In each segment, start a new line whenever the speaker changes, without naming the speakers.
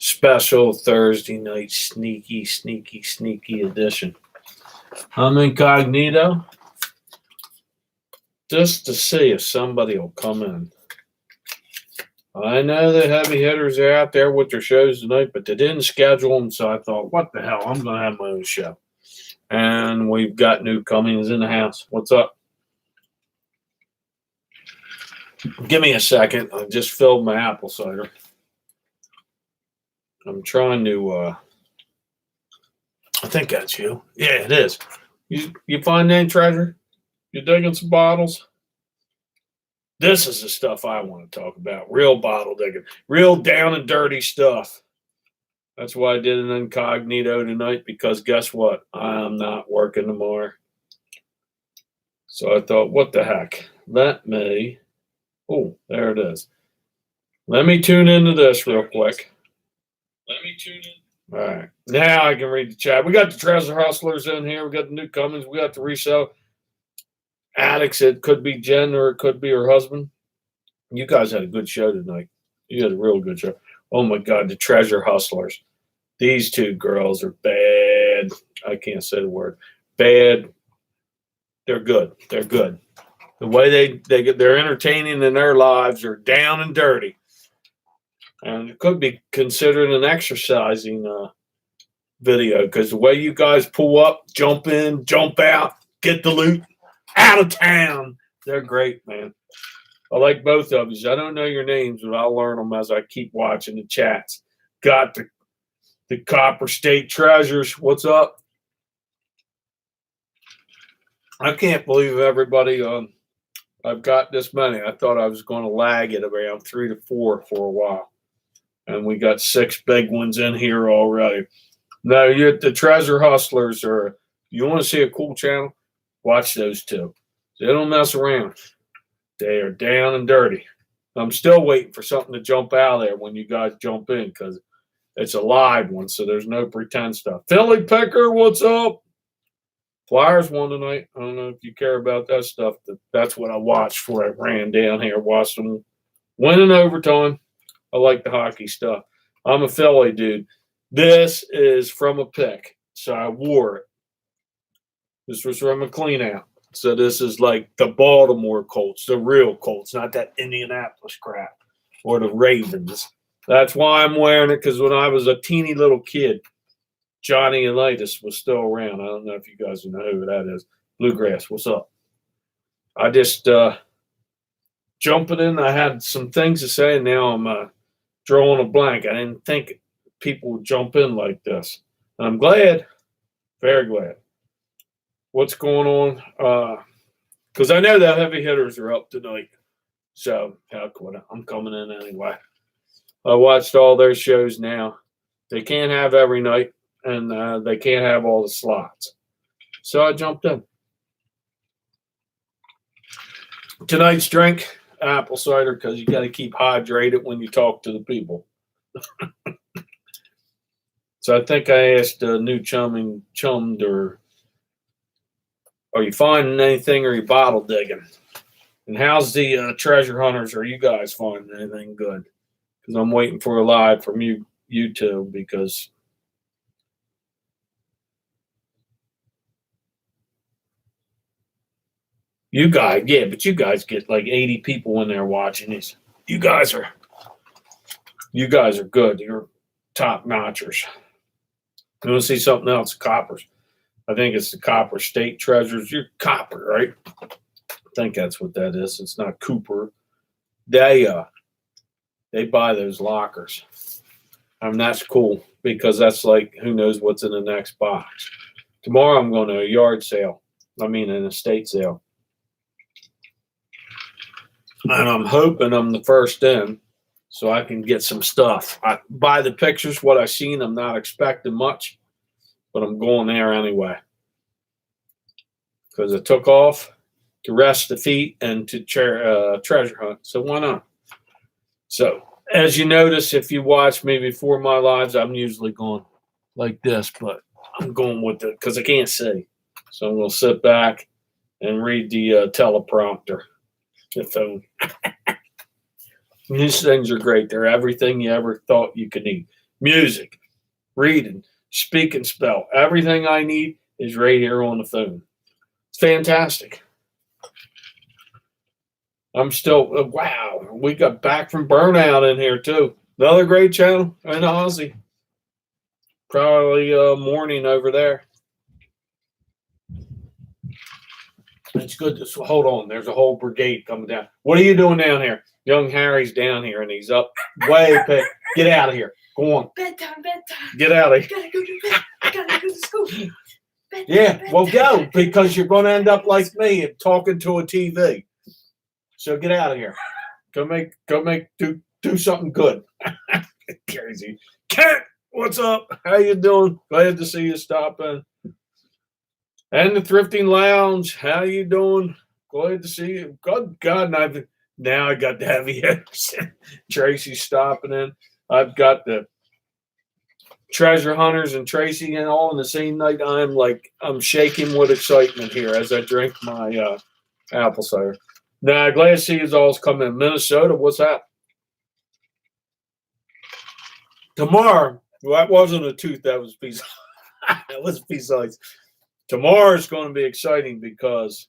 special Thursday night sneaky edition. I'm incognito just to see if somebody will come in. I know the heavy hitters are out there with their shows tonight, but they didn't schedule them, so I thought, what the hell, I'm going to have my own show. And we've got newcomings in the house. What's up? Give me a second. I just filled my apple cider. I'm trying to, I think that's you. Yeah, it is. You find any treasure? You digging some bottles? This is the stuff I want to talk about. Real bottle digging. Real down and dirty stuff. That's why I did an incognito tonight, because guess what? I'm not working tomorrow. So I thought, what the heck? Let me, oh, there it is. Let me tune into this real quick. All right. Now I can read the chat. We got the treasure hustlers in here. We got the newcomers. We got the resale addicts. It could be Jen or it could be her husband. You guys had a good show tonight. You had a real good show. Oh my God, the treasure hustlers. These two girls are bad. I can't say the word. Bad. They're good. They're good. The way they're entertaining in their lives are down and dirty. And it could be considered an exercising video, because the way you guys pull up, jump in, jump out, get the loot, out of town. They're great, man. I like both of you. I don't know your names, but I'll learn them as I keep watching the chats. Got the Copper State Treasures. What's up? I can't believe everybody. I've got this many. I thought I was going to lag it around 3 to 4 for a while. And we got 6 big ones in here already. Now, the treasure hustlers are, you want to see a cool channel? Watch those two. They don't mess around. They are down and dirty. I'm still waiting for something to jump out of there when you guys jump in, because it's a live one, so there's no pretend stuff. Philly Picker, what's up? Flyers won tonight. I don't know if you care about that stuff. That's what I watched before I ran down here. Watched them win in overtime. I like the hockey stuff. I'm a Philly dude. This is from a pick, so I wore it. This was from a clean out. So this is like the Baltimore Colts, the real Colts, not that Indianapolis crap or the Ravens. That's why I'm wearing it, because when I was a teeny little kid, Johnny Unitas was still around. I don't know if you guys know who that is. Bluegrass, what's up? I just jumping in. I had some things to say, and now I'm drawing a blank. I didn't think people would jump in like this. I'm glad, very glad. What's going on? Because I know the heavy hitters are up tonight. So I'm coming in anyway. I watched all their shows now. They can't have every night, and they can't have all the slots. So I jumped in. Tonight's drink, apple cider, because you got to keep hydrated when you talk to the people. So I think I asked a new chummed, or are you finding anything, or are you bottle digging? And how's the treasure hunters? Are you guys finding anything good? Because I'm waiting for a live from you two, because you guys, yeah, but you guys get like 80 people in there watching these. You guys are good. You're top notchers. You want to see something else? Coppers. I think it's the Copper State Treasures. You're Copper, right? I think that's what that is. It's not Cooper. They buy those lockers. I mean, that's cool, because that's like, who knows what's in the next box. Tomorrow I'm going to a yard sale. I mean, an estate sale. And I'm hoping I'm the first in, so I can get some stuff. By the pictures, what I've seen, I'm not expecting much, but I'm going there anyway, because I took off to rest the feet and to treasure hunt. So why not? So as you notice, if you watch me before my lives, I'm usually going like this, but I'm going with it because I can't see. So I'm going to sit back and read the teleprompter, the phone. These things are great. They're everything you ever thought you could need. music, reading, speak and spell. Everything I need is right here on the phone. It's fantastic. I'm still, wow, we got back from burnout in here too. Another great channel in Aussie. Probably morning over there. It's good to hold on. There's a whole brigade coming down. What are you doing down here? Young Harry's down here and he's up way past. Get out of here. Go on.
Bedtime.
Get out of here.
Gotta go to bed. Gotta go to school. Bedtime,
Yeah, well,
bedtime.
go, because you're going to end up like me and talking to a TV. So get out of here. Do something good. Crazy. Cat, what's up? How you doing? Glad to see you stop in. And the Thrifting Lounge, how you doing? Glad to see you. Good God, and now I got the heavy hitters. Tracy stopping in. I've got the treasure hunters and Tracy and all in the same night. I'm shaking with excitement here as I drink my apple cider. Now, glad to see you all's coming in Minnesota. What's that? Tomorrow, well, that wasn't a tooth. That was piece. That was besides. Tomorrow is going to be exciting because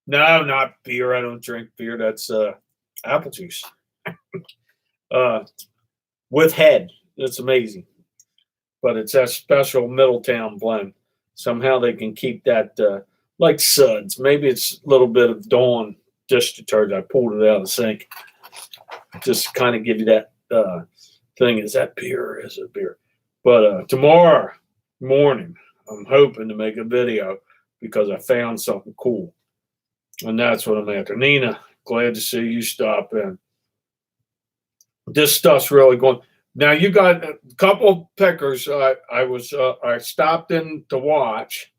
no, not beer. I don't drink beer. That's apple juice with head. It's amazing, but it's that special Middletown blend. Somehow they can keep that like suds. Maybe it's a little bit of Dawn dish detergent. I pulled it out of the sink. Just kind of give you that thing. Is that beer or is it beer? But tomorrow morning, I'm hoping to make a video because I found something cool. And that's what I'm after. Nina, glad to see you stop in. This stuff's really going. Now you got a couple of pickers. I stopped in to watch.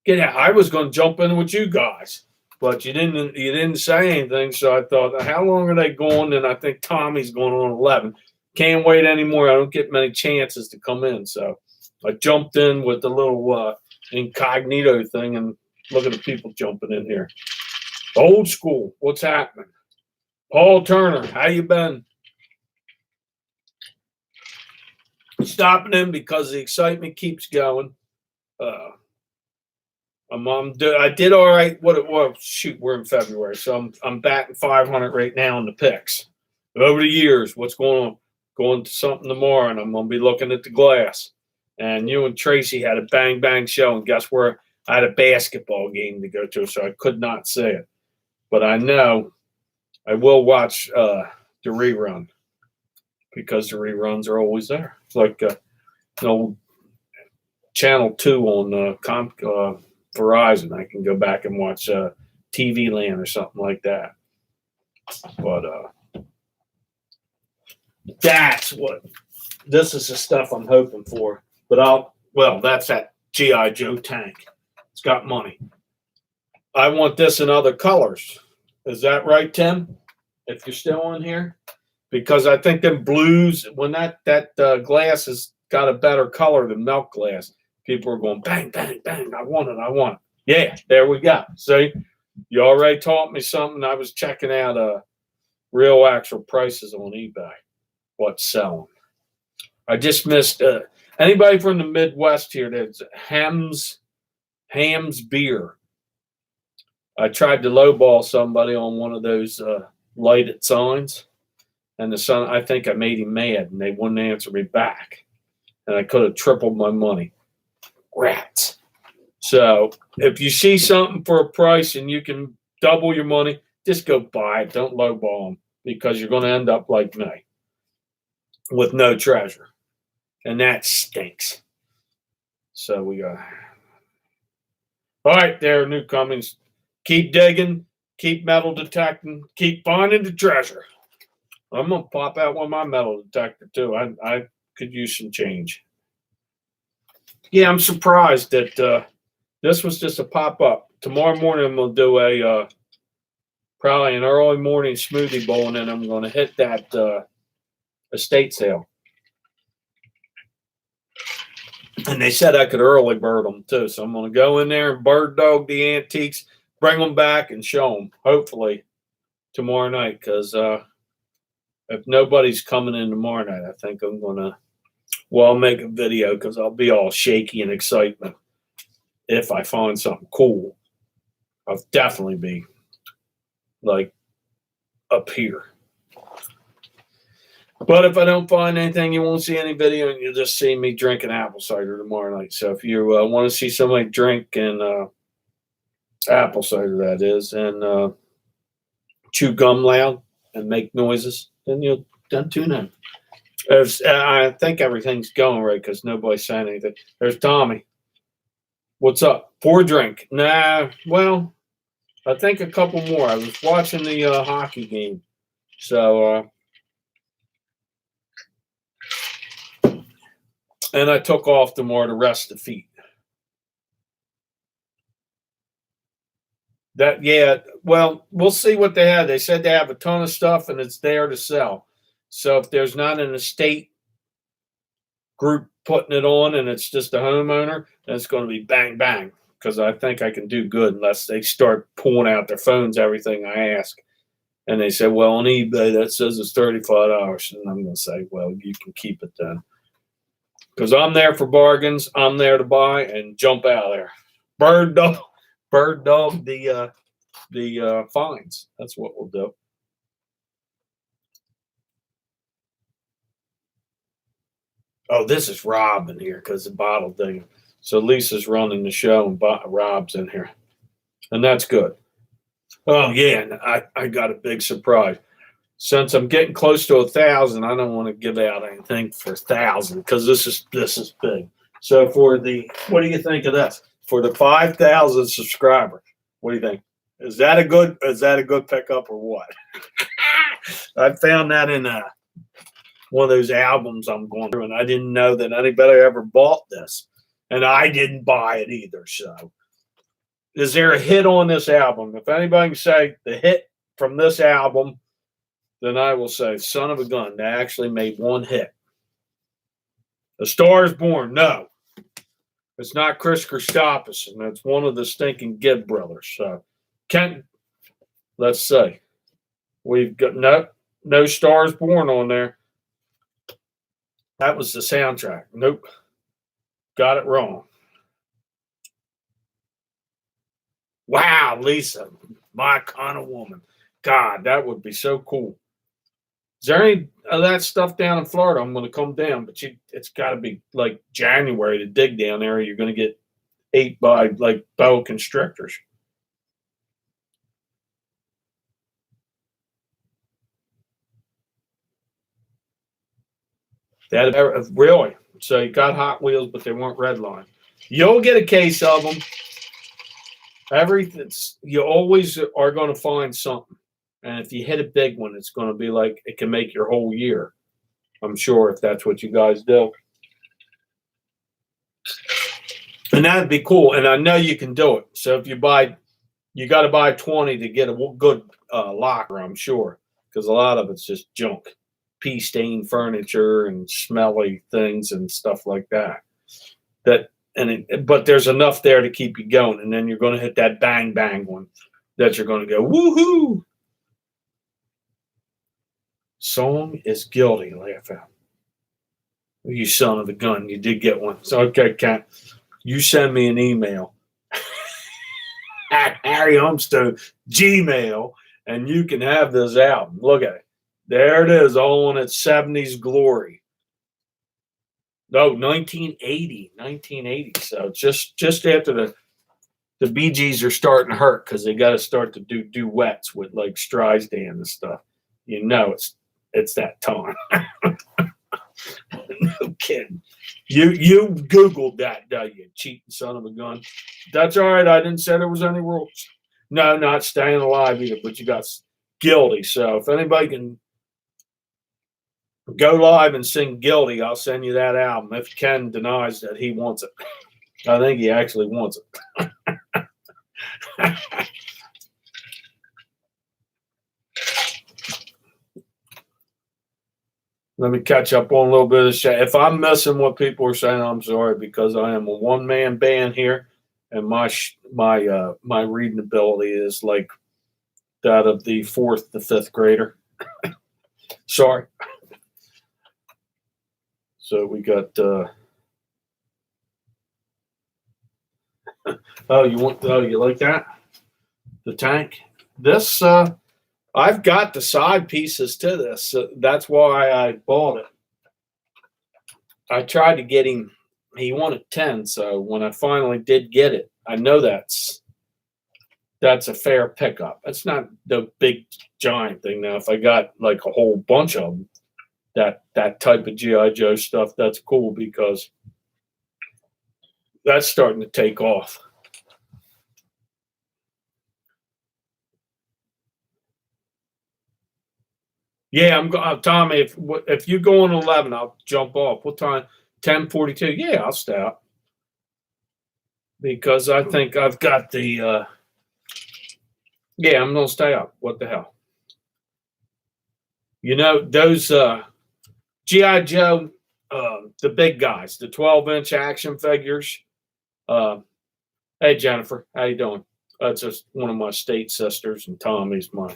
I was going to jump in with you guys, but you didn't say anything. So I thought, how long are they going? And I think Tommy's going on 11. Can't wait anymore. I don't get many chances to come in. So I jumped in with the little incognito thing and look at the people jumping in here. Old school. What's happening? Paul Turner, how you been? Stopping in because the excitement keeps going. I did all right. Shoot, we're in February, so I'm batting 500 right now in the picks. Over the years, what's going on? Going to something tomorrow, and I'm going to be looking at the glass. And you and Tracy had a bang show, and guess where? I had a basketball game to go to, so I could not see it. But I know I will watch the rerun because the reruns are always there. It's like Channel 2 on Verizon. I can go back and watch TV Land or something like that. But this is the stuff I'm hoping for. But that's that G.I. Joe tank. It's got money. I want this in other colors. Is that right, Tim? If you're still in here? Because I think them blues, when that glass has got a better color than milk glass, people are going, bang, bang, bang. I want it. Yeah, there we go. See, you already taught me something. I was checking out real actual prices on eBay. What's selling? I just missed anybody from the Midwest here that's Ham's Beer. I tried to lowball somebody on one of those lighted signs, and I think I made him mad, and they wouldn't answer me back, and I could have tripled my money. Rats. So if you see something for a price and you can double your money, just go buy it. Don't lowball them because you're going to end up like me with no treasure, and that stinks. So we got. All right, there, newcomers. Keep digging, keep metal detecting, keep finding the treasure. I'm going to pop out with my metal detector, too. I could use some change. Yeah, I'm surprised that this was just a pop-up. Tomorrow morning, I'm going to do probably an early morning smoothie bowl, and then I'm going to hit that estate sale. And they said I could early bird them, too. So I'm going to go in there and bird dog the antiques, bring them back and show them, hopefully, tomorrow night. Because if nobody's coming in tomorrow night, I think I'm gonna. Well, I'll make a video because I'll be all shaky in excitement if I find something cool. I'll definitely be like up here. But if I don't find anything, you won't see any video, and you'll just see me drinking apple cider tomorrow night. So if you want to see somebody drink and apple cider, that is, and chew gum loud and make noises, then you'll tune in. I think everything's going right because nobody's saying anything. There's Tommy. What's up? Pour drink. Nah, well, I think a couple more. I was watching the hockey game. So, and I took off tomorrow to rest the feet. Well, we'll see what they have. They said they have a ton of stuff and it's there to sell. So if there's not an estate group putting it on and it's just a homeowner, then it's going to be bang, bang. Because I think I can do good unless they start pulling out their phones, everything I ask. And they say, well, on eBay, that says it's $35. And I'm going to say, well, you can keep it then. Because I'm there for bargains. I'm there to buy and jump out of there. Bird dog the fines. That's what we'll do. Oh, this is Rob in here because the bottle thing. So Lisa's running the show and Rob's in here. And that's good. Oh, yeah, and I got a big surprise. Since I'm getting close to 1,000, I don't want to give out anything for 1,000 because this is big. So for what do you think of this? For the 5,000 subscriber, what do you think? Is that a good pickup or what? I found that in one of those albums I'm going through, and I didn't know that anybody ever bought this, and I didn't buy it either. So, is there a hit on this album? If anybody can say the hit from this album, then I will say, son of a gun, they actually made one hit. A Star is Born. No, it's not Chris Christopherson. It's one of the stinking Gibb brothers. So, let's say we've got no Star is Born on there. That was the soundtrack. Nope. Got it wrong. Wow, Lisa, my kind of woman. God, that would be so cool. Is there any of that stuff down in Florida? I'm going to come down, but it's got to be like January to dig down there. You're going to get ate by like boa constrictors. Really? So you got Hot Wheels, but they weren't Redline. You'll get a case of them. You always are going to find something. And if you hit a big one, it's going to be like it can make your whole year. I'm sure if that's what you guys do. And that'd be cool. And I know you can do it. So if you got to buy 20 to get a good locker, I'm sure. Because a lot of it's just junk. Pea-stained furniture and smelly things and stuff like that. But there's enough there to keep you going, and then you're going to hit that bang bang one that you're going to go woohoo. Song is Guilty. Laugh out. You son of a gun! You did get one. So okay, Kat, you send me an email at Harry Humstone Gmail, and you can have this album. Look at it. There it is, all in its 70s glory. No, 1980. So just after the Bee Gees are starting to hurt because they got to start to do duets with like Streisand and stuff. You know, it's that time. No kidding. You Googled that, you cheating son of a gun. That's all right. I didn't say there was any rules. No, not staying alive either. But you got Guilty. So if anybody can go live and sing Guilty, I'll send you that album. If Ken denies that he wants it. I think he actually wants it. Let me catch up on a little bit of shit. If I'm missing what people are saying, I'm sorry because I am a one-man band here, and my reading ability is like that of the 4th to 5th grader. Sorry. So we got. Oh, you like that? The tank. This. I've got the side pieces to this. So that's why I bought it. I tried to get him. He wanted 10. So when I finally did get it, I know that's a fair pickup. It's not the big giant thing. Now, if I got like a whole bunch of them, that type of GI Joe stuff, that's cool because that's starting to take off. Yeah, I'm going. Tommy, if you go on 11, I'll jump off. What time? 10:42. Yeah, I'll stop because I think I've got the. Yeah, I'm gonna stay up. What the hell? You know those GI Joe, the big guys, the 12-inch action figures. Uh, hey Jennifer, how you doing? That's just one of my state sisters, and Tommy's my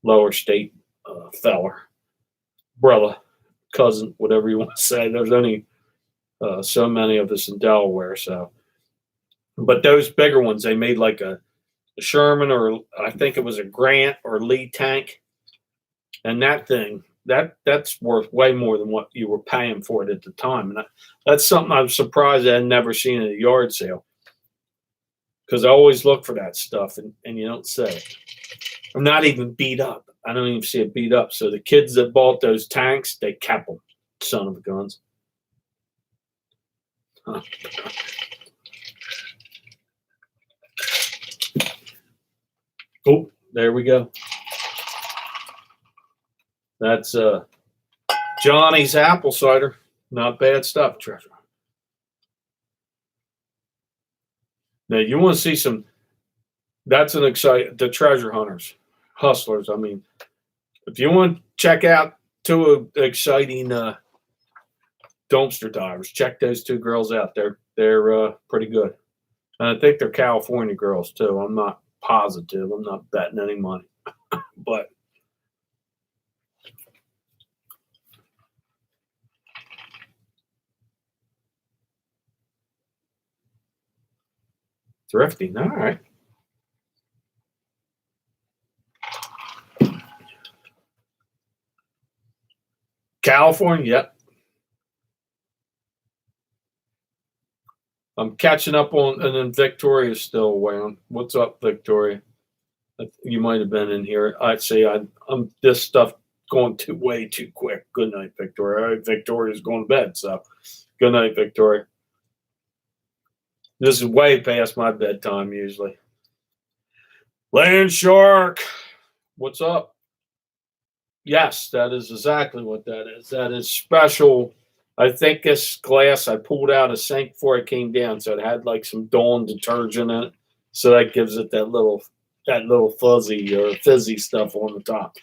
lower state feller, brother, cousin, whatever you want to say. There's only so many of us in Delaware, so. But those bigger ones, they made like a Sherman, or I think it was a Grant or Lee tank, and that thing that's worth way more than what you were paying for it at the time. And that's something I'm surprised I had never seen at a yard sale, because I always look for that stuff, and you don't see it. I'm not even beat up. I don't even see it beat up. So the kids that bought those tanks, they kept them. Son of a guns. Huh. Oh, there we go. That's Johnny's apple cider. Not bad stuff, Treasure. Now you want to see some. That's an exciting. The treasure hunters, hustlers. I mean, if you want to check out two exciting dumpster divers, check those two girls out. They're pretty good. And I think they're California girls too. I'm not positive. I'm not betting any money, but. Thrifting. All right. California. Yep. I'm catching up on, and then Victoria's still around. What's up, Victoria? You might have been in here. I'd say I'm this stuff going way too quick. Good night, Victoria. All right, Victoria's going to bed, so good night, Victoria. This is way past my bedtime usually. Land Shark, what's up? Yes, that is exactly what that is. That is special. I think this glass I pulled out of sink before it came down, so it had like some Dawn detergent in it. So that gives it that little fuzzy or fizzy stuff on the top.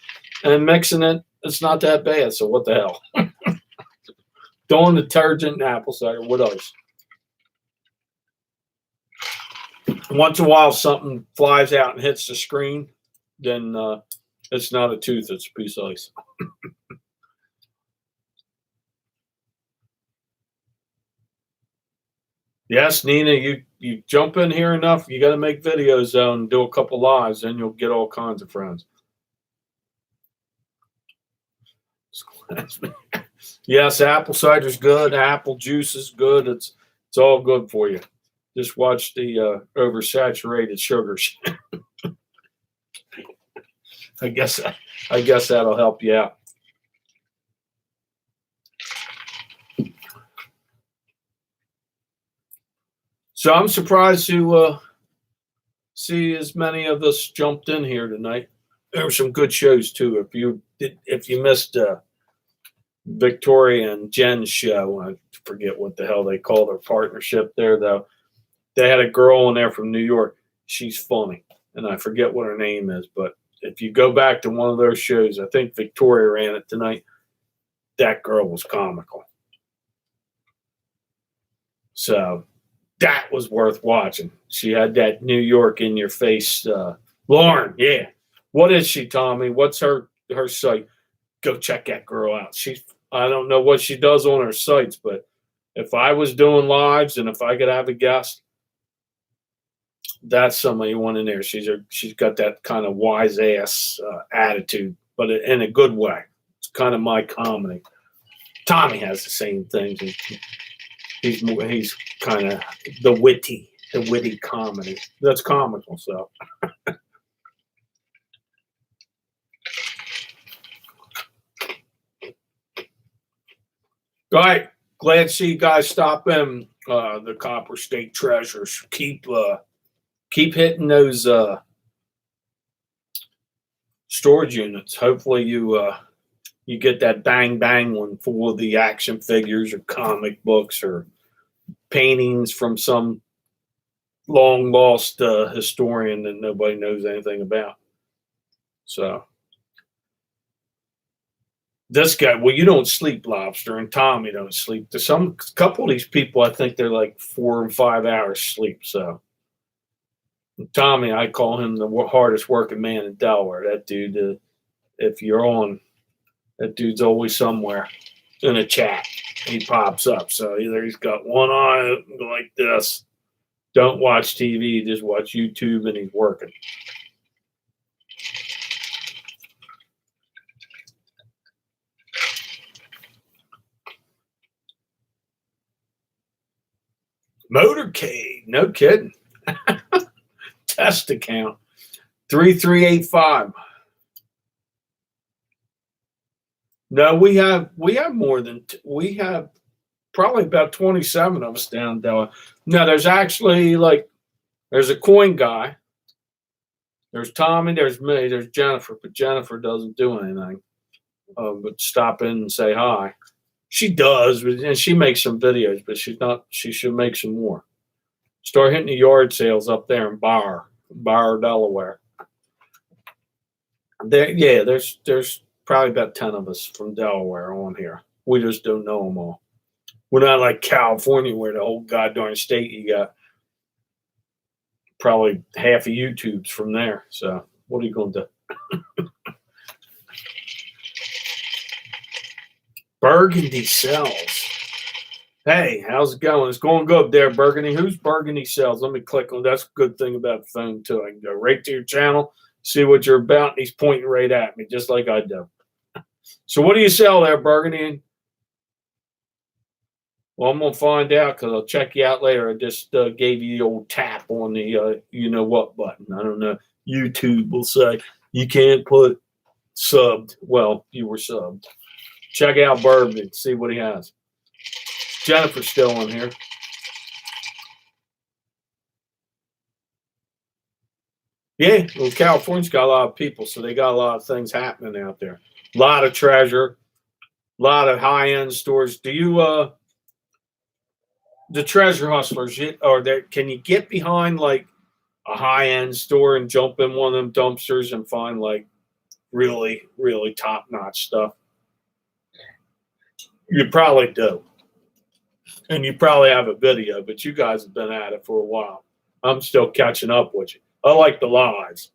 And mixing it, it's not that bad. So what the hell? Dawn detergent and apple cider. What else? Once in a while, something flies out and hits the screen, then it's not a tooth, it's a piece of ice. Yes, Nina, you jump in here enough, you got to make videos and do a couple lives, then you'll get all kinds of friends. Yes, apple cider's good. Apple juice is good. It's all good for you. Just watch the oversaturated sugars. I guess that'll help you out. So I'm surprised to see as many of us jumped in here tonight. There were some good shows too. If you missed Victoria and Jen's show, I forget what the hell they call their partnership there though. They had a girl in there from New York. She's funny, and I forget what her name is. But if you go back to one of those shows, I think Victoria ran it tonight. That girl was comical. So that was worth watching. She had that New York in your face. Lauren, yeah. What is she, Tommy? What's her site? go check that girl out. I don't know what she does on her sites, but if I was doing lives and if I could have a guest, that's somebody you want in there. She's got that kind of wise ass attitude, but in a good way. It's kind of my comedy. Tommy has the same thing. He's kind of the witty comedy. That's comical. So. All right, glad to see you guys stop in. The Copper State Treasures. Keep hitting those storage units. Hopefully you get that bang bang one for the action figures or comic books or paintings from some long lost historian that nobody knows anything about. So this guy, well, you don't sleep, Lobster, and Tommy don't sleep. There's some couple of these people, I think they're like 4 and 5 hours sleep. So Tommy, I call him the hardest working man in Delaware. That dude, if you're on, that dude's always somewhere in a chat. He pops up. So either he's got one eye like this, don't watch TV, just watch YouTube, and he's working. Motorcade, no kidding. Test account 3385. No, we have more than we have probably about 27 of us down there. No, there's actually there's a coin guy. There's Tommy, there's me, there's Jennifer, but Jennifer doesn't do anything. But stop in and say hi. She does, and she makes some videos, but she's not. She should make some more. Start hitting the yard sales up there in Bar, Delaware. There's probably about 10 of us from Delaware on here. We just don't know them all. We're not like California where the whole goddamn state you got probably half of YouTube's from there. So what are you going to do? Burgundy Sells. Hey, how's it going? It's going good there, Burgundy. Who's Burgundy Sells? Let me click on. That's a good thing about the phone too. I can go right to your channel, see what you're about, and he's pointing right at me, just like I do. So what do you sell there, Burgundy? Well, I'm gonna find out because I'll check you out later. I just gave you the old tap on the you know what button. I don't know. YouTube will say you can't put subbed. Well, you were subbed. Check out Burgundy, see what he has. Jennifer's still on here. Yeah, well, California's got a lot of people, so they got a lot of things happening out there. A lot of treasure, a lot of high-end stores. Do you, the treasure hustlers, can you get behind like a high-end store and jump in one of them dumpsters and find like really, really top-notch stuff? You probably do. And you probably have a video, but you guys have been at it for a while. I'm still catching up with you. I like the lives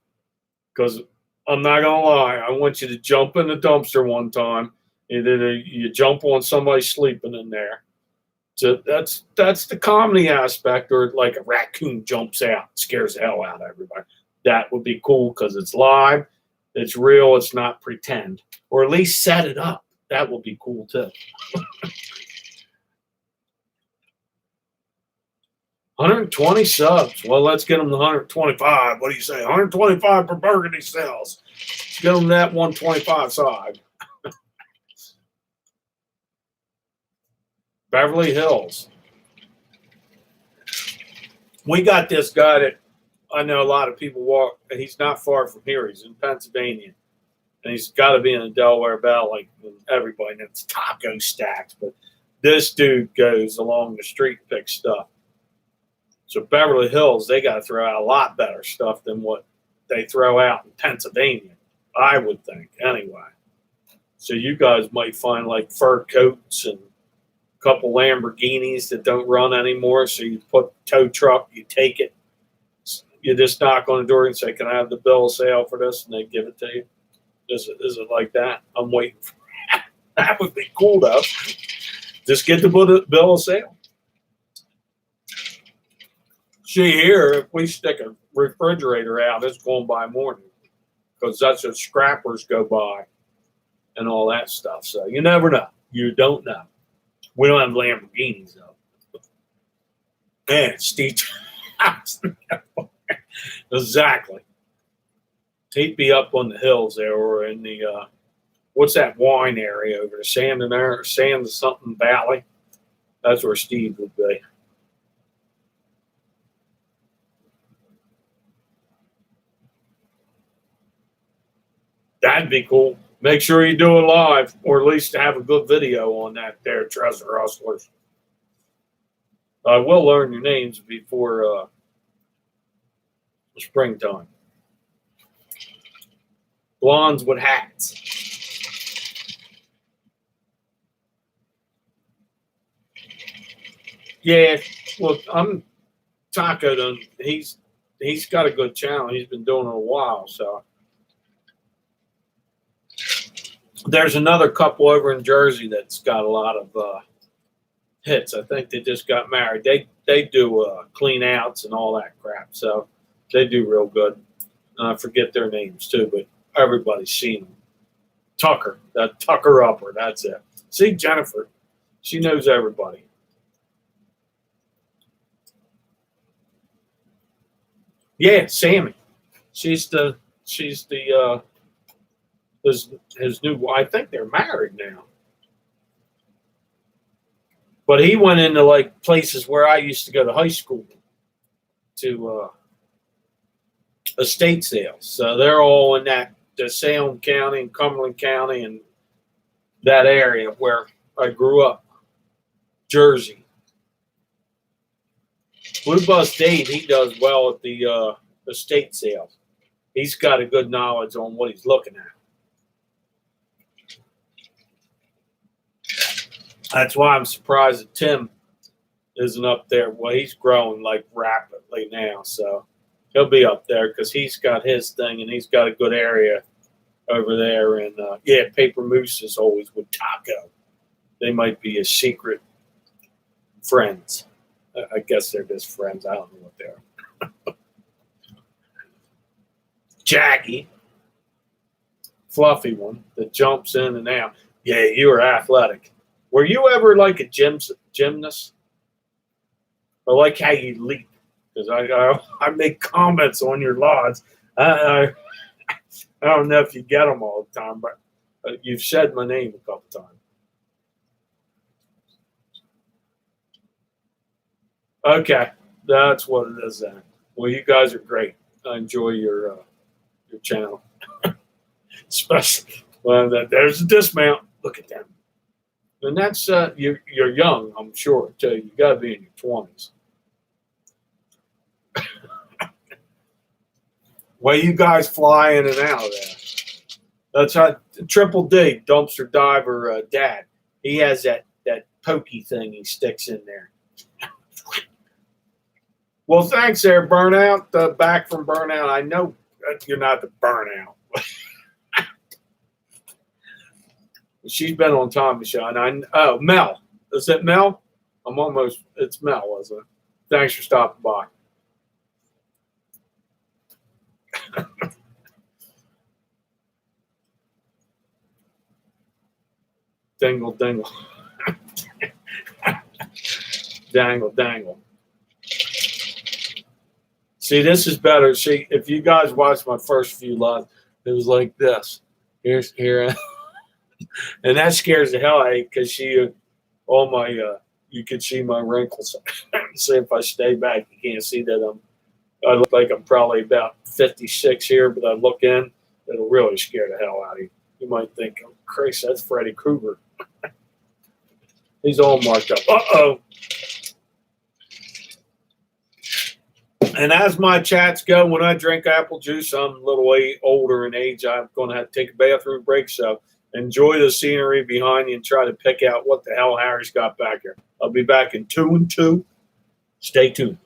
because I'm not going to lie. I want you to jump in the dumpster one time. Either you jump on somebody sleeping in there. So that's the comedy aspect, or like a raccoon jumps out, scares the hell out of everybody. That would be cool because it's live, it's real, it's not pretend. Or at least set it up. That would be cool too. 120 subs. Well, let's get them to 125. What do you say? 125 per Burgundy Sells. Let's get them that 125 side. Beverly Hills. We got this guy that I know a lot of people walk. He's not far from here. He's in Pennsylvania. And he's got to be in the Delaware Valley. Everybody knows taco stacks. But this dude goes along the street and picks stuff. So Beverly Hills, they got to throw out a lot better stuff than what they throw out in Pennsylvania, I would think, anyway. So you guys might find like fur coats and a couple Lamborghinis that don't run anymore. So you put tow truck, you take it, you just knock on the door and say, "Can I have the bill of sale for this?" And they give it to you. Is it like that? I'm waiting for That would be cool, though. Just get the bill of sale. See here, if we stick a refrigerator out, it's going by morning because that's what scrappers go by and all that stuff. So you never know. You don't know. We don't have Lamborghinis, though. Man, Steve. Exactly. He'd be up on the hills there or in the, what's that wine area over there? Sand something Valley. That's where Steve would be. That'd be cool. Make sure you do it live, or at least have a good video on that there, Treasure Rustlers. I will learn your names before springtime. Blondes with hats. Yeah, look, I'm Taco. Done. He's got a good channel. He's been doing it a while, so. There's another couple over in Jersey that's got a lot of hits. I think they just got married. They do clean outs and all that crap, so they do real good. I forget their names too, but everybody's seen them. Tucker, that Tucker Upper, that's it. See, Jennifer, she knows everybody. Yeah, Sammy. She's his new. I think they're married now. But he went into like places where I used to go to high school to estate sales. So they're all in the Salem County and Cumberland County and that area where I grew up, Jersey. Blue Bus Dave, he does well at the estate sales. He's got a good knowledge on what he's looking at. That's why I'm surprised that Tim isn't up there. Well, he's growing like rapidly now, so he'll be up there because he's got his thing and he's got a good area over there. And yeah, Paper Moose is always with Taco. They might be his secret friends. I guess they're just friends. I don't know what they are. Jackie, fluffy one that jumps in and out. Yeah, you were athletic. Were you ever like a gymnast? I like how you leap because I make comments on your lives. I don't know if you get them all the time, but you've said my name a couple times. Okay, that's what it is then. Well, you guys are great. I enjoy your channel, especially when there's a dismount. Look at them. And that's you're young, I'm sure. Too. You got to be in your 20s. Well, you guys fly in and out of there. That's how Triple D, dumpster diver dad. He has that pokey thing he sticks in there. Well, thanks there, Burnout. Back from Burnout. I know you're not the Burnout. She's been on Tommy Show. And Mel. Is it Mel? It's Mel, wasn't it? Thanks for stopping by. Dingle, dingle. Dangle, dangle. See, this is better. See, if you guys watched my first few lives, it was like this. Here. And that scares the hell out of you because all my, you can see my wrinkles. See, if I stay back, you can't see that I look like I'm probably about 56 here, but I look in, it'll really scare the hell out of you. You might think, oh, Christ, that's Freddy Krueger. He's all marked up. Uh-oh. And as my chats go, when I drink apple juice, I'm a little way older in age. I'm going to have to take a bathroom break. So enjoy the scenery behind you and try to pick out what the hell Harry's got back here. I'll be back in 2 and 2. Stay tuned.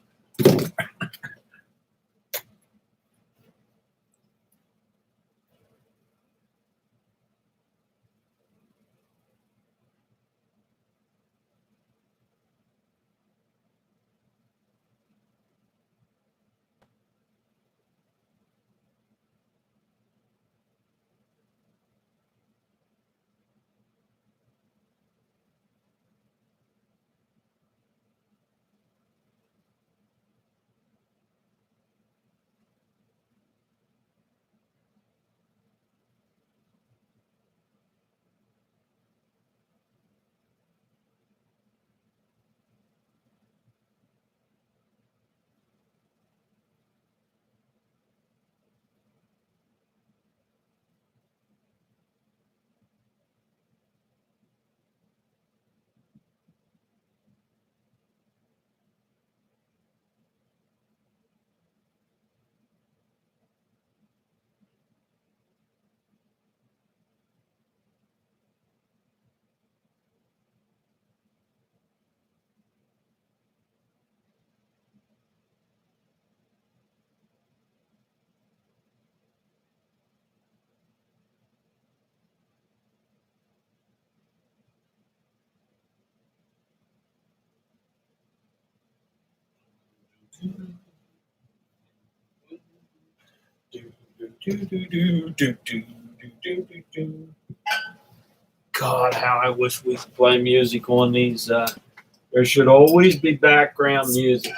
God, how I wish we could play music on these. There should always be background music.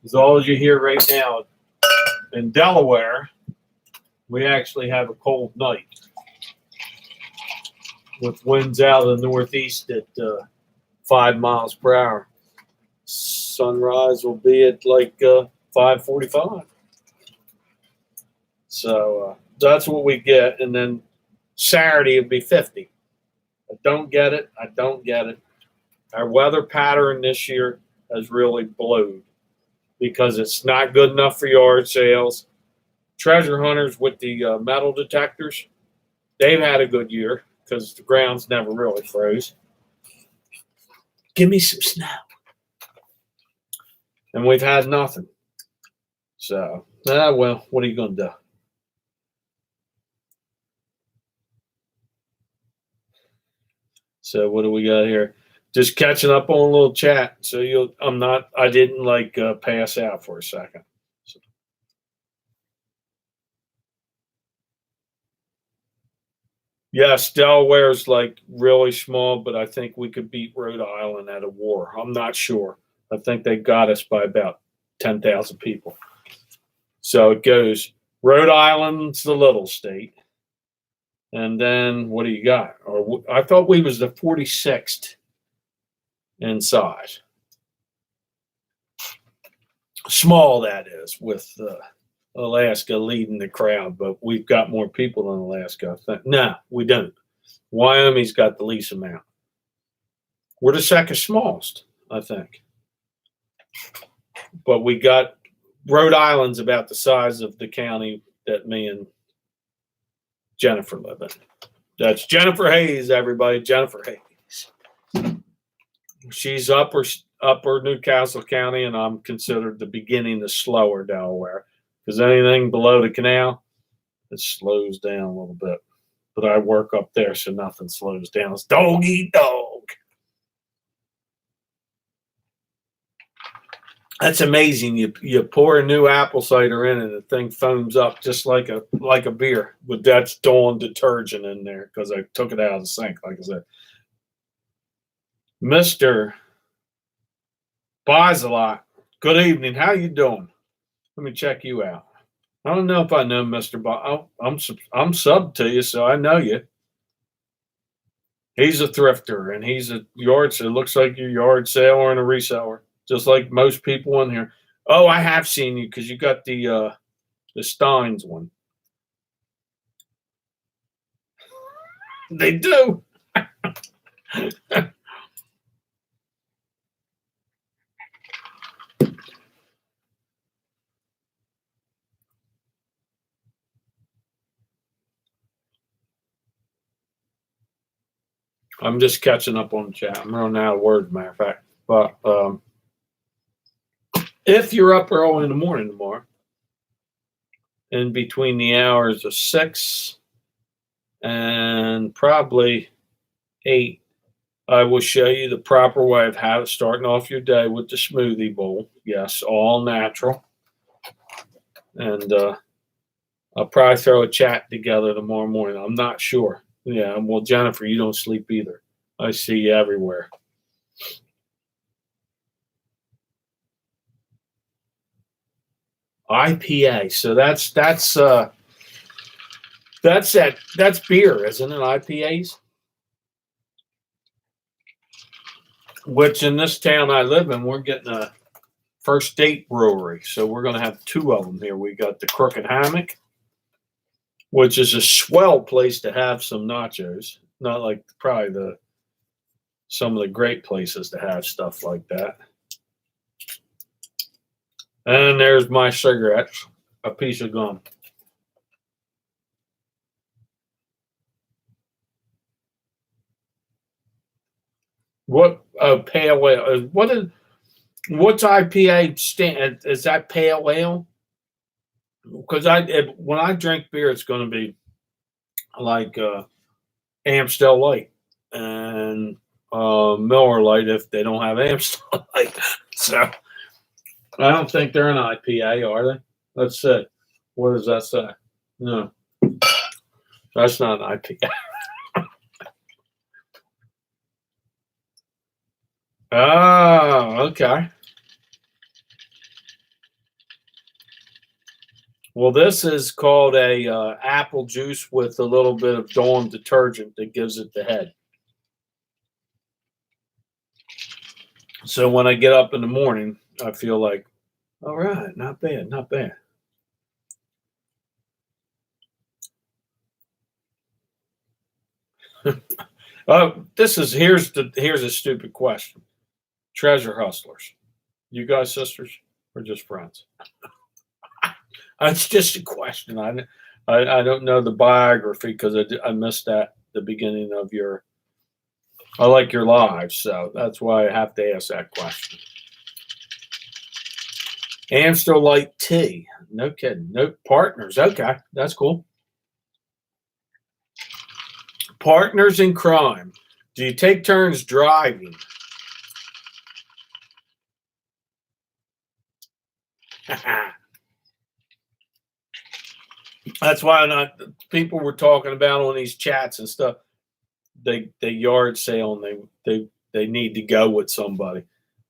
Because all you hear right now in Delaware, we actually have a cold night with winds out of the northeast at 5 miles per hour. Sunrise will be at like 5:45. So that's what we get, and then Saturday would be 50. I don't get it. I don't get it. Our weather pattern this year has really blowed because it's not good enough for yard sales. Treasure hunters with the metal detectors, they've had a good year because the ground's never really froze. Give me some snow. And we've had nothing. So, well, what are you going to do? So, what do we got here? Just catching up on a little chat. So I didn't like pass out for a second. So. Yes, Delaware's like really small, but I think we could beat Rhode Island at a war. I'm not sure. I think they got us by about 10,000 people. So it goes Rhode Island's the little state. And then what do you got? Or I thought we was the 46th in size. Small, that is, with Alaska leading the crowd, but we've got more people than Alaska, I think. No, we don't. Wyoming's got the least amount. We're the second smallest, I think. But we got Rhode Island's about the size of the county that me and Jennifer live in. That's Jennifer Hayes, everybody. Jennifer Hayes. She's upper Newcastle County, and I'm considered the beginning of slower Delaware. Because anything below the canal, it slows down a little bit. But I work up there, so nothing slows down. It's dog eat dog. That's amazing. You pour a new apple cider in, and the thing foams up just like a beer. But that's Dawn detergent in there because I took it out of the sink, like I said. Mr. Buys a lot. Good evening. How you doing? Let me check you out. I don't know if I know Mr. Buy. I'm sub to you, so I know you. He's a thrifter, and he's a yard sale. It looks like you're a yard saler and a reseller, just like most people in here. Oh, I have seen you because you got the Steins one. They do. I'm just catching up on the chat. I'm running out of words, matter of fact. But if you're up early in the morning tomorrow, in between the hours of 6 and probably 8, I will show you the proper way of starting off your day with the smoothie bowl. Yes, all natural. And I'll probably throw a chat together tomorrow morning. I'm not sure. Yeah, well, Jennifer, you don't sleep either. I see you everywhere. IPA. So that's beer, isn't it? IPAs. Which in this town I live in, we're getting a First State Brewery. So we're going to have 2 of them here. We got the Crooked Hammock, which is a swell place to have some nachos. Not like probably some of the great places to have stuff like that. And there's my cigarettes, a piece of gum. What pale ale? What's IPA stand? Is that pale ale? Because when I drink beer, it's going to be like Amstel Light and Miller Light if they don't have Amstel Light. So I don't think they're an IPA, are they? Let's see. What does that say? No, that's not an IPA. Oh, okay. Well, this is called a apple juice with a little bit of Dawn detergent that gives it the head. So when I get up in the morning, I feel like, all right, not bad, not bad. Oh, here's a stupid question. Treasure hustlers, you guys sisters or just friends? It's just a question. I don't know the biography because I missed that the beginning of your. I like your lives, so that's why I have to ask that question. Amstel Light Tea, no kidding. No partners. Okay, that's cool. Partners in crime. Do you take turns driving? That's why people were talking about on these chats and stuff. They yard sale and they need to go with somebody.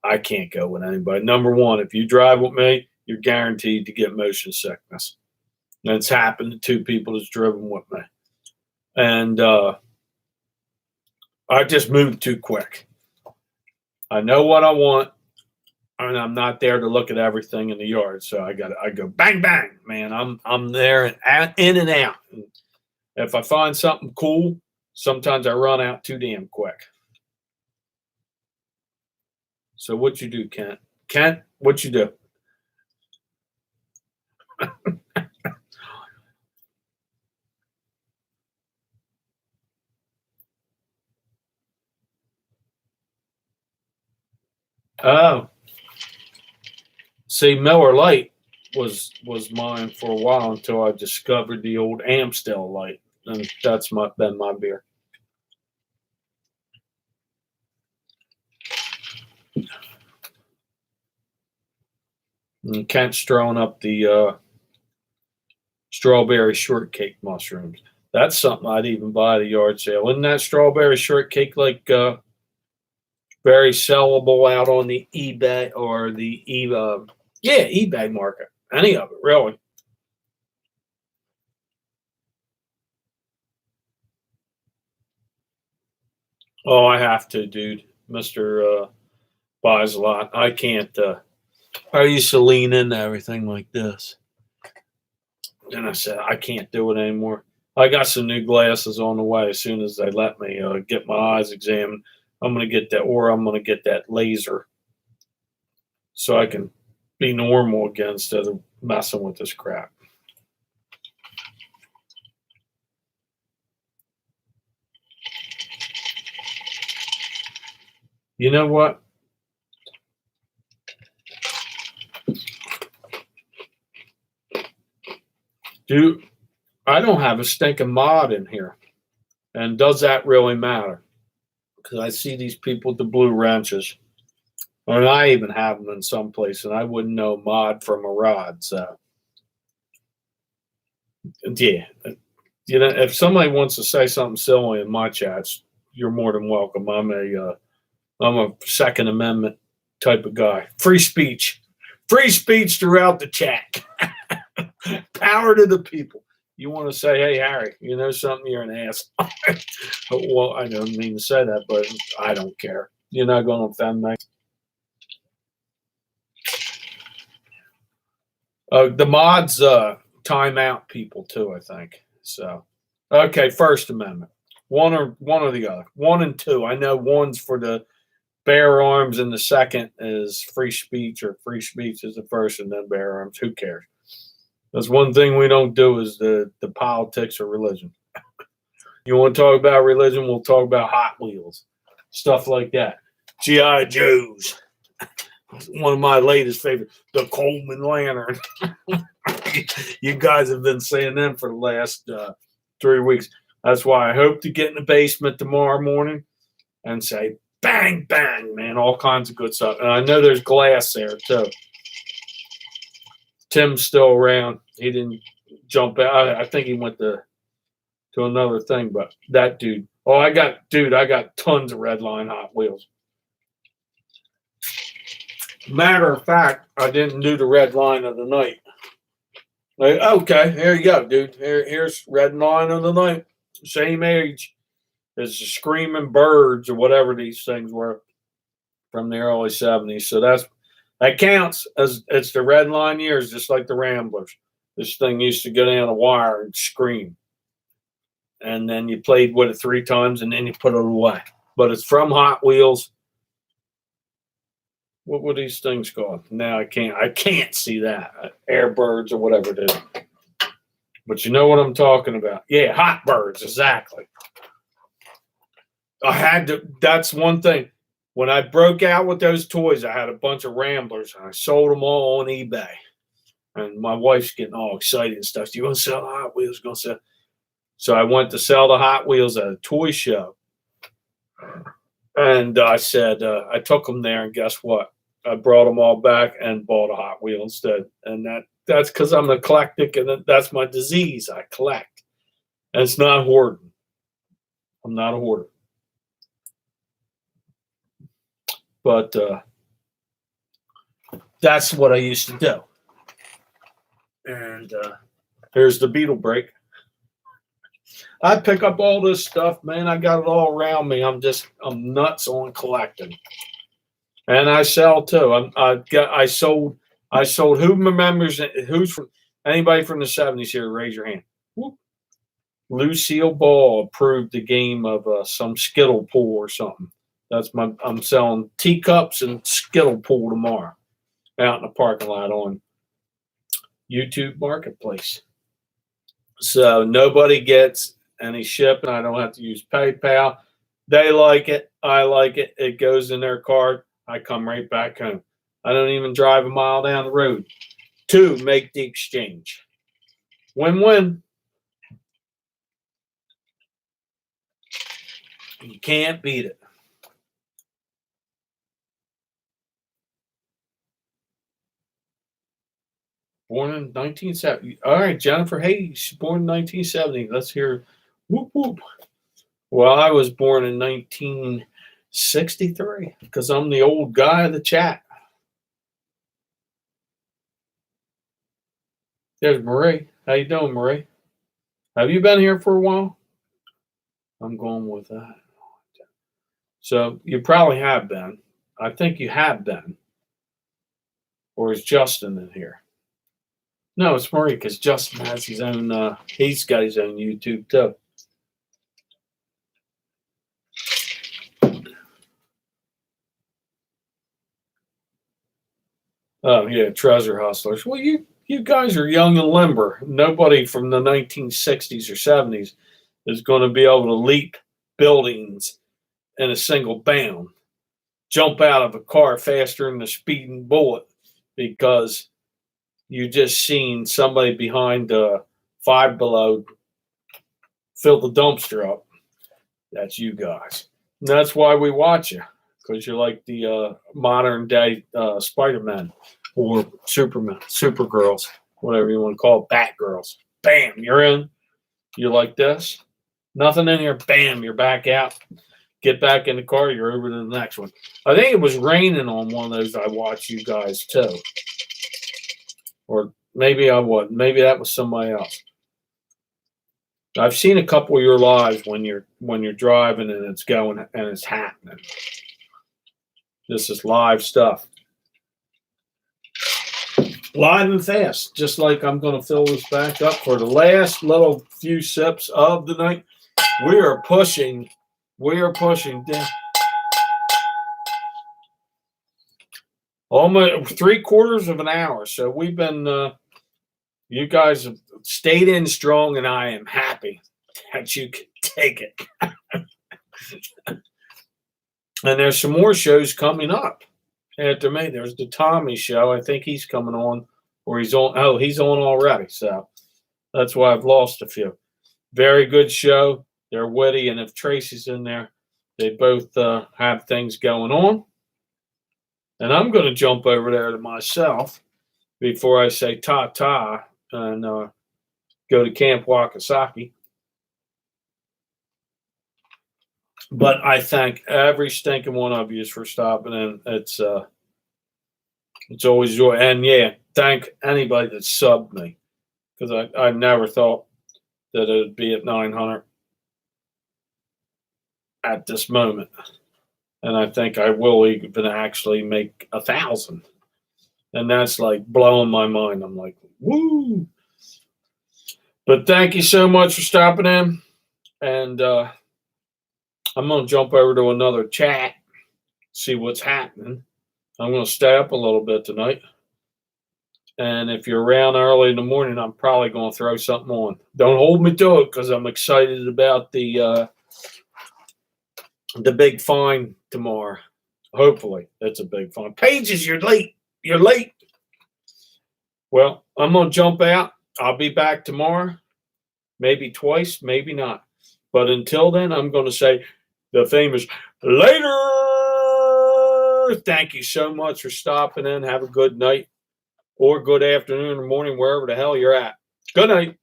I can't go with anybody. Number one, if you drive with me, you're guaranteed to get motion sickness. And it's happened to two people that's driven with me. And I just moved too quick. I know what I want, and I'm not there to look at everything in the yard. So I go bang bang, man. I'm there and in and out. And if I find something cool, sometimes I run out too damn quick. So what you do, Kent? Kent, what you do? Oh, see, Miller Lite was mine for a while until I discovered the old Amstel Light, and that's been my beer. And Kent's throwing up the strawberry shortcake mushrooms. That's something I'd even buy at a yard sale. Isn't that strawberry shortcake like very sellable out on the eBay or the eBay market? Any of it, really. Oh, I have to, dude. Mr. Buys a lot. I can't. I used to lean into everything like this. And I said, I can't do it anymore. I got some new glasses on the way as soon as they let me get my eyes examined. I'm going to get that, or I'm going to get that laser so I can be normal again instead of messing with this crap. You know what? I don't have a stinking mod in here. And does that really matter? Because I see these people with the blue wrenches. And I even have them in some place, and I wouldn't know mod from a rod. So, yeah. You know, if somebody wants to say something silly in my chats, you're more than welcome. I'm a Second Amendment type of guy. Free speech throughout the chat. Power to the people. You want to say, hey, Harry, you know something? You're an ass. Well, I don't mean to say that, but I don't care. You're not going to offend me. The mods time out people too, I think. So, okay, First Amendment. One or the other. One and two. I know one's for the bear arms, and the second is free speech, or free speech is the first, and then bear arms. Who cares? That's one thing we don't do is the politics or religion. You want to talk about religion? We'll talk about Hot Wheels, stuff like that. G.I. Joes. One of my latest favorites, the Coleman Lantern. You guys have been saying them for the last 3 weeks. That's why I hope to get in the basement tomorrow morning and say, bang, bang, man, all kinds of good stuff. And I know there's glass there, too. Tim's still around. He didn't jump out. I think he went to another thing, but that dude. Oh, I got tons of red line Hot Wheels. Matter of fact, I didn't do the red line of the night. Like, okay, here you go, dude. Here's red line of the night. Same age as the Screaming Birds or whatever these things were from the early 70s. So that counts as it's the red line years, just like the Ramblers. This thing used to go down a wire and scream. And then you played with it 3 times and then you put it away. But it's from Hot Wheels. What were these things called? Now I can't see that. Airbirds or whatever it is. But you know what I'm talking about. Yeah, Hot Birds, exactly. That's one thing. When I broke out with those toys, I had a bunch of Ramblers and I sold them all on eBay. And my wife's getting all excited and stuff. Do you want to sell the Hot Wheels? Going to sell. So I went to sell the Hot Wheels at a toy show. And I said, I took them there, and guess what? I brought them all back and bought a Hot Wheel instead. And that's because I'm eclectic, and that's my disease. I collect. And it's not hoarding. I'm not a hoarder. But that's what I used to do. And here's the Beetle break. I pick up all this stuff, man. I got it all around me. I'm nuts on collecting, and I sell too. I sold. Who remembers? Who's from anybody from the 70s here? Raise your hand. Whoop. Lucille Ball approved the game of some Skittle pool or something. I'm selling teacups and Skittle pool tomorrow out in the parking lot on YouTube Marketplace. So nobody gets any shipping. I don't have to use PayPal. They like it. I like it. It goes in their card. I come right back home. I don't even drive a mile down the road to make the exchange. Win-win. You can't beat it. Born in 1970. All right, Jennifer. Hey, she's born in 1970. Let's hear. Whoop, whoop. Well, I was born in 1963 because I'm the old guy of the chat. There's Marie. How you doing, Marie? Have you been here for a while? I'm going with that. So you probably have been. I think you have been. Or is Justin in here? No, it's Marie because Justin has his own. He's got his own YouTube too. Oh yeah, treasure hustlers. Well, you guys are young and limber. Nobody from the 1960s or 70s is going to be able to leap buildings in a single bound, jump out of a car faster than a speeding bullet because you just seen somebody behind Five Below fill the dumpster up. That's you guys. And that's why we watch you, because you're like the modern day Spider-Man or Superman, Supergirls, whatever you want to call it, Batgirls. Bam, you're in. You like this? Nothing in here. Bam, you're back out. Get back in the car. You're over to the next one. I think it was raining on one of those I watched you guys too. Or maybe I wasn't. Maybe that was somebody else. I've seen a couple of your lives when you're driving and it's going and it's happening. This is live stuff. Live and fast. Just like I'm going to fill this back up for the last little few sips of the night. We are pushing down. Almost 3/4 of an hour. So we've been, you guys have stayed in strong, and I am happy that you can take it. And there's some more shows coming up after me. There's the Tommy show. I think he's coming on, or he's on. Oh, he's on already. So that's why I've lost a few. Very good show. They're witty, and if Tracy's in there, they both have things going on. And I'm going to jump over there to myself before I say ta-ta and go to Camp Wakasaki. But I thank every stinking one of you for stopping in. It's always joy. And yeah, thank anybody that subbed me, because I never thought that it would be at 900 at this moment. And I think I will even actually make 1,000. And that's like blowing my mind. I'm like, woo. But thank you so much for stopping in. And I'm going to jump over to another chat, see what's happening. I'm going to stay up a little bit tonight. And if you're around early in the morning, I'm probably going to throw something on. Don't hold me to it, because I'm excited about the big find tomorrow. Hopefully, it's a big find. Pages, you're late. You're late. Well, I'm going to jump out. I'll be back tomorrow. Maybe twice, maybe not. But until then, I'm going to say the famous later. Thank you so much for stopping in. Have a good night or good afternoon or morning, wherever the hell you're at. Good night.